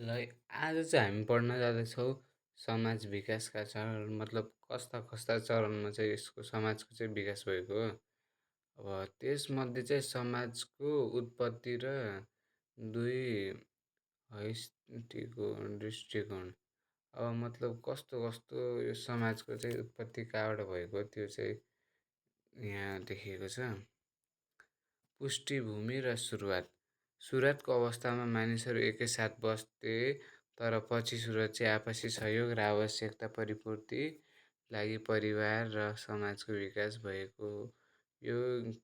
ल आज चाहिँ हामी पढ्न जाँदैछौँ समाज विकासका चरण मतलब कस्ता कस्ता चरणमा चाहिँ यसको समाजको चाहिँ विकास भएको हो। अब त्यसमध्ये चाहिँ समाजको उत्पत्ति र दुई हैस्टिको दृष्टिकोण अब मतलब कस्तो कस्तो यो समाजको चाहिँ उत्पत्ति कहाँबाट भएको त्यो चाहिँ यहाँ देखिएको छ। पुष्टिभूमि र सुरुवात सुरुवातको अवस्थामा मानिसहरू एकैसाथ बस्थे तर पछि सुरुवात चाहिँ आपसी सहयोग र आवश्यकता परिपूर्ति लागि परिवार र समाजको विकास भएको यो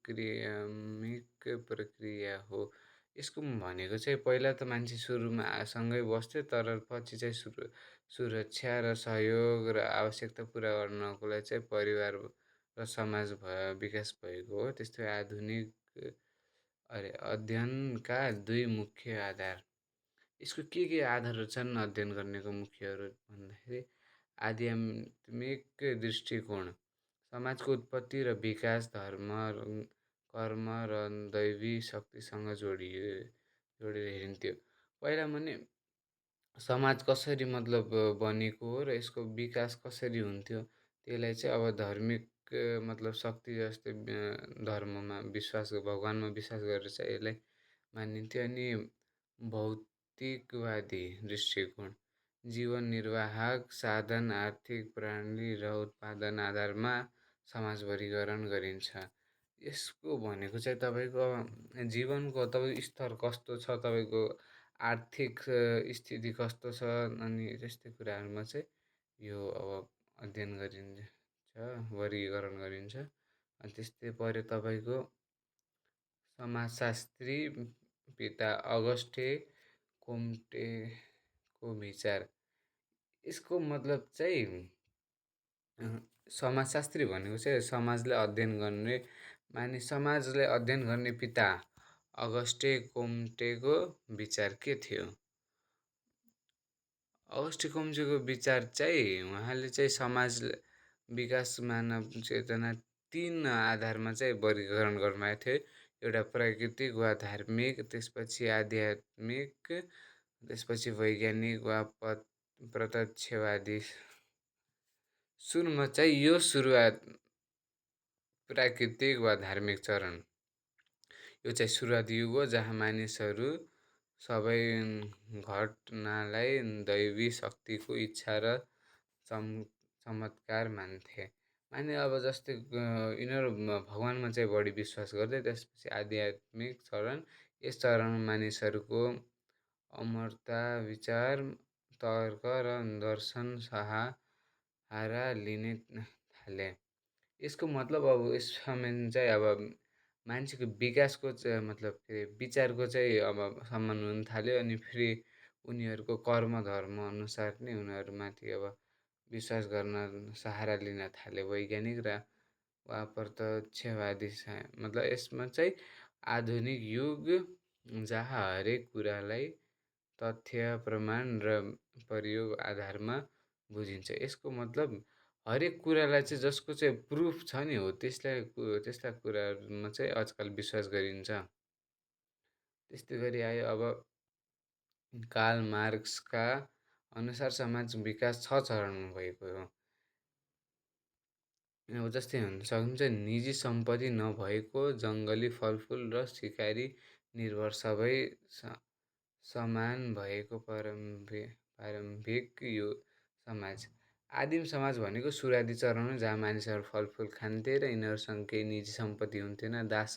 क्रियात्मक प्रक्रिया हो। यसको भनेको चाहिँ पहिला त मान्छे सुरुमा सँगै बस्थ्यो तर पछि चाहिँ सुरक्षा र सहयोग र आवश्यकता पुरा गर्नको लागि चाहिँ परिवार र समाज विकास भएको हो। त्यस्तै आधुनिक अध्ययनका दुई मुख्य आधार यसको के आधारहरू छन् अध्ययन गर्नेको मुख्यहरू भन्दाखेरि आध्यात्मिक दृष्टिकोण समाजको उत्पत्ति र विकास धर्म कर्म र दैवी शक्तिसँग जोडेर हेरिन्थ्यो। पहिला भने समाज कसरी मतलब बनेको हो र यसको विकास कसरी हुन्थ्यो त्यसलाई चाहिँ अब धार्मिक मतलब शक्ति जस्तै धर्ममा विश्वास भगवानमा विश्वास गरेर चाहिँ यसलाई मानिन्थ्यो। अनि भौतिकवादी दृष्टिकोण जीवन निर्वाहक साधन आर्थिक प्रणाली र उत्पादन आधारमा समाज वर्गीकरण गरिन्छ। यसको भनेको चाहिँ तपाईँको जीवनको तपाईँको स्तर कस्तो छ तपाईँको आर्थिक स्थिति कस्तो छ अनि त्यस्तै कुराहरूमा चाहिँ यो अब अध्ययन गरिन्छ वर्गीकरण गरिन्छ। अनि त्यस्तै पऱ्यो तपाईँको समाजशास्त्री पिता अगस्टे कोम्टेको विचार यसको मतलब चाहिँ समाजशास्त्री भनेको चाहिँ समाजलाई अध्ययन गर्ने समाजलाई अध्ययन गर्ने पिता अगस्टे कोम्टेको विचार के थियो। अगस्टे कोम्टेको विचार चाहिँ उहाँले चाहिँ समाज विकास मानव चेतना तीन आधारमा चाहिँ वर्गीकरण गर्नुभएको थियो। एउटा प्राकृतिक वा धार्मिक त्यसपछि आध्यात्मिक त्यसपछि वैज्ञानिक वा प्रत्यक्षवादी। सुरुमा चाहिँ यो सुरुवात प्राकृतिक वा धार्मिक चरण यो चाहिँ सुरुवाती युग हो जहाँ मानिसहरू सबै घटनालाई दैवी शक्तिको इच्छा र चमत्कार मान्थे। माने अब जस्तै यिनीहरू भगवानमा चाहिँ बढी विश्वास गर्दै त्यसपछि आध्यात्मिक चरण यस चरणमा मानिसहरूको अमरता विचार तर्क र दर्शन सहारा लिने थाले। यसको मतलब अब यसमा चाहिँ अब मान्छेको विकासको चाहिँ मतलब के विचारको चाहिँ अब सम्मान हुन थाल्यो। अनि फेरि उनीहरूको कर्म धर्म अनुसार नै उनीहरूमाथि अब विश्वास गर्न सहारा लिन थाले वैज्ञानिक र वा प्रत्यक्षवादी मतलब यसमा चाहिँ आधुनिक युग जहाँ हरेक कुरालाई तथ्य प्रमाण र प्रयोग आधारमा बुझिन्छ। यसको मतलब हरेक कुरालाई चाहिँ जसको चाहिँ प्रुफ छ नि हो त्यस्ता कुराहरूमा चाहिँ आजकल विश्वास गरिन्छ। त्यस्तै गरी आयो अब कार्ल मार्क्सका अनुसार समाज विकास 6 चरणमा भएको हो। अब जस्तै हुन सक्नुहुन्छ निजी सम्पत्ति नभएको जङ्गली फलफुल र सिकारी निर्भर सबै समान भएको प्रारम्भिक यो समाज। आदिम समाज भनेको सुरुवाती चरण हो जहाँ मानिसहरू फलफुल खान्थे र यिनीहरूसँग केही निजी सम्पत्ति हुन्थेन। दास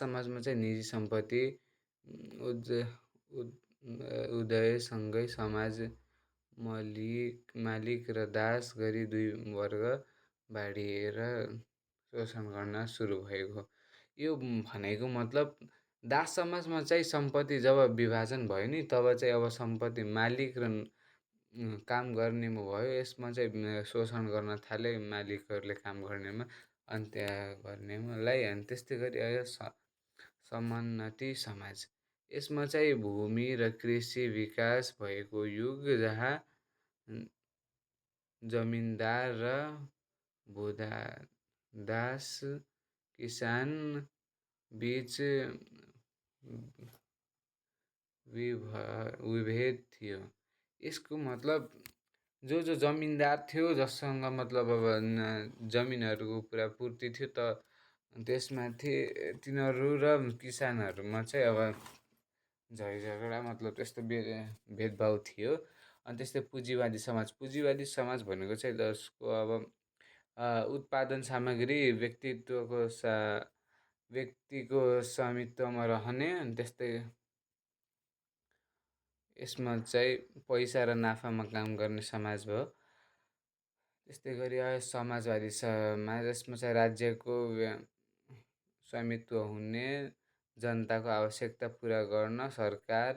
समाजमा चाहिँ निजी सम्पत्ति उदयसँगै समाज मालिक र दास गरी दुई वर्ग बाँडिएर शोषण गर्न सुरु भएको। यो भनेको मतलब दास समाजमा चाहिँ सम्पत्ति जब विभाजन भयो नि तब चाहिँ अब सम्पत्ति मालिक र काम गर्नेमा भयो। यसमा चाहिँ शोषण गर्न थाले मालिकहरूले काम गर्नेमा अन्त्य गर्नेमालाई। अनि त्यस्तै गरी आयो समोन्नति समाज। यसमा चाहिँ भूमि र कृषि विकास भएको युग जहाँ जमिनदार र भूदास किसान बीच विभेद थियो। यसको मतलब जो जमिनदार थियो जससँग मतलब अब जमिनहरूको पुरा पूर्ति थियो त त्यसमाथि तिनीहरू र किसानहरूमा चाहिँ अब झैझगडा मतलब त्यस्तो भेदभाव थियो। अनि त्यस्तै पुँजीवादी समाज भनेको चाहिँ जसको अब उत्पादन सामग्री व्यक्तिको स्वामित्वमा रहने अनि त्यस्तै यसमा चाहिँ पैसा र नाफामा काम गर्ने समाज भयो। त्यस्तै गरी समाजवादी समाज यसमा चाहिँ राज्यको स्वामित्व हुने, जनताको आवश्यकता पुरा गर्न सरकार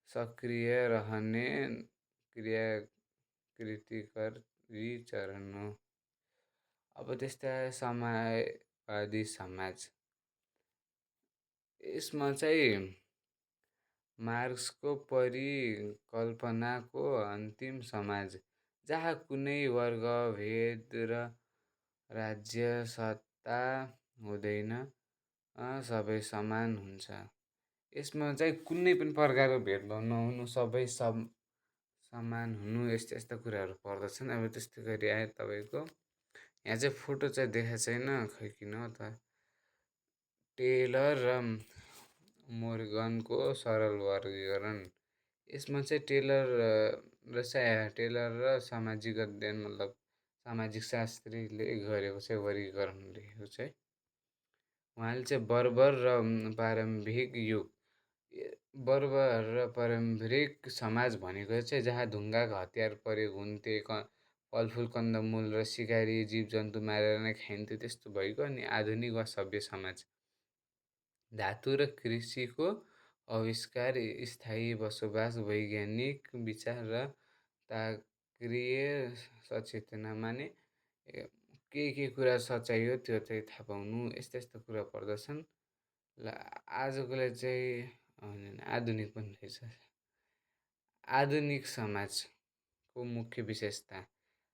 सक्रिय रहने कृतिकारी चरण हो। अब त्यस्तै समाजवादी समाज यसमा चाहिँ मार्क्सको परिकल्पनाको अन्तिम समाज जहाँ कुनै वर्ग भेद र राज्य सत्ता हुँदैन, सबै समान हुन्छ। यसमा चाहिँ कुनै पनि प्रकारको भेदभाव नहुनु, सबै समान हुनु यस्ता यस्ता कुराहरू पर्दछन्। अब त्यस्तै गरी आयो तपाईँको यहाँ चाहिँ फोटो चाहिँ देखाएको छैन, खै किन हो त। टेलर र मोर्गनको सरल वर्गीकरण। यसमा चाहिँ टेलर र सामाजिक अध्ययन मतलब सामाजिक शास्त्रीले गरेको चाहिँ वर्गीकरण लेखेको चाहिँ उहाँले चाहिँ बर्बर र प्रारम्भिक युग। बर्बर र पारम्परिक समाज भनेको चाहिँ जहाँ ढुङ्गाको हतियार प्रयोग हुन्थे, फलफुल कन्दमूल र सिकारी जीवजन्तु मारेर नै खाइन्थ्यो, त्यस्तो भइगयो। अनि आधुनिक वा सभ्य समाज धातु र कृषिको आविष्कार, स्थायी बसोबास, वैज्ञानिक विचार र तार्किक सचेतना माने के कुरा सच्चाइ हो त्यो चाहिँ थाहा पाउनु, यस्ता यस्ता कुरा पर्दछन्। ल आजकोलाई चाहिँ आधुनिक पनि रहेछ। आधुनिक समाजको मुख्य विशेषता।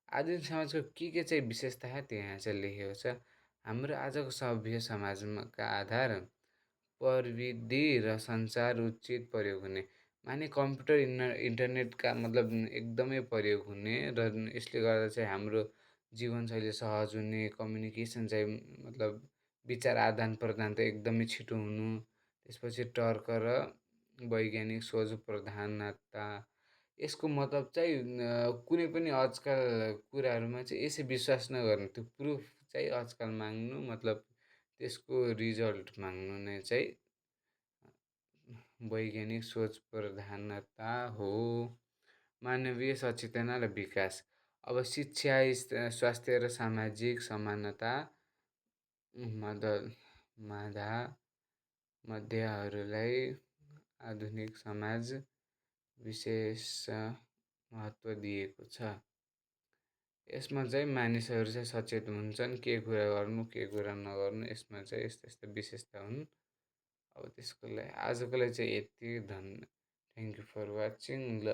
आधुनिक समाजको के चाहिँ विशेषता त्यहाँ चाहिँ लेखेको छ। हाम्रो आजको सभ्य समाजका आधार प्रविधि र सञ्चार उचित प्रयोग हुने, माने कम्प्युटर इन्टरनेटका मतलब एकदमै प्रयोग हुने र यसले गर्दा चाहिँ हाम्रो जीवनशैली सहज हुने, कम्युनिकेसन चाहिँ मतलब विचार आदान प्रदान त एकदमै छिटो हुनु। त्यसपछि तर्क र वैज्ञानिक सोच प्रधानता। यसको मतलब चाहिँ कुनै पनि आजकल कुराहरूमा चाहिँ यसै विश्वास नगर्नु, त्यो प्रुफ चाहिँ आजकल माग्नु, मतलब त्यसको रिजल्ट माग्नु नै चाहिँ वैज्ञानिक सोच प्रधानता हो। मानवीय सचेतना र विकास। अब शिक्षा, स्वास्थ्य र सामाजिक समानता मध्यहरूलाई आधुनिक समाज विशेष महत्त्व दिएको छ। यसमा चाहिँ मानिसहरू चाहिँ सचेत हुन्छन्, के कुरा गर्नु के कुरा नगर्नु, यसमा चाहिँ यस्ता यस्ता विशेषता हुन्। अब त्यसको लागि आजको लागि चाहिँ यति। Thank you for watching. ल